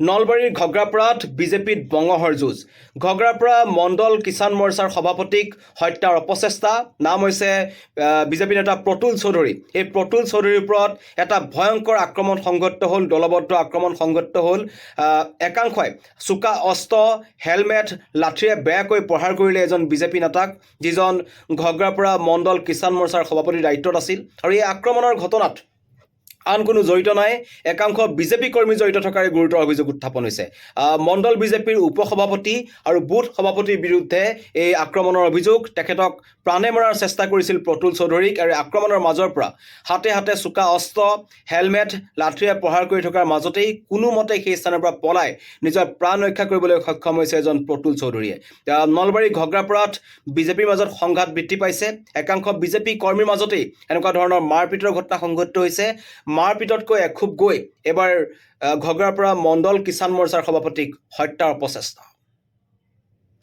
নলবাৰীৰ ঘগ্ৰাপাৰাত বিজেপিত বঙহৰ যুঁজ। ঘগ্ৰাপাৰা মণ্ডল কিষাণ মৰ্চাৰ সভাপতিক হত্যাৰ অপচেষ্টা। নাম হৈছে বিজেপি নেতা প্ৰতুল চৌধুৰী। এই প্ৰতুল চৌধুৰীৰ ওপৰত এটা ভয়ংকৰ আক্ৰমণ সংঘটিত হ'ল, দলবদ্ধ আক্ৰমণ সংঘটিত হ'ল। একাংশই চোকা অস্ত্ৰ, হেলমেট, লাঠিৰে বেয়াকৈ প্ৰহাৰ কৰিলে এজন বিজেপি নেতাক, যিজন ঘগ্ৰাপাৰা মণ্ডল কিষাণ মৰ্চাৰ সভাপতিৰ দায়িত্বত আছিল। আৰু এই আক্ৰমণৰ ঘটনাত আন কোনো জড়িত নাই, একাংশ বিজেপি কৰ্মী জড়িত থকাৰ গুৰুতৰ অভিযোগ উত্থাপন হৈছে। মণ্ডল বিজেপিৰ উপসভাপতি আৰু বুথ সভাপতিৰ বিৰুদ্ধে এই আক্ৰমণৰ অভিযোগ। তেখেতক প্ৰাণে মৰাৰ চেষ্টা কৰিছিল প্ৰতুল চৌধুৰীক, আৰু আক্ৰমণৰ মাজৰ পৰা হাতে হাতে চোকা অস্ত্ৰ, হেলমেট, লাঠিৰে প্ৰহাৰ কৰি থকাৰ মাজতেই কোনোমতে সেই স্থানৰ পৰা পলাই নিজৰ প্ৰাণ ৰক্ষা কৰিবলৈ সক্ষম হৈছে এজন প্ৰতুল চৌধুৰীয়ে। নলবাৰী ঘগ্ৰাপাৰাত বিজেপিৰ মাজত সংঘাত বৃদ্ধি পাইছে। একাংশ বিজেপি কৰ্মীৰ মাজতেই এনেকুৱা ধৰণৰ মাৰপিটৰ ঘটনা সংঘটিত হৈছে। মাৰপিটতকৈ এখোব গৈ এবাৰ ঘগ্ৰাপাৰা মণ্ডল কিষাণ মৰ্চাৰ সভাপতিক হত্যাৰ অপচেষ্টা।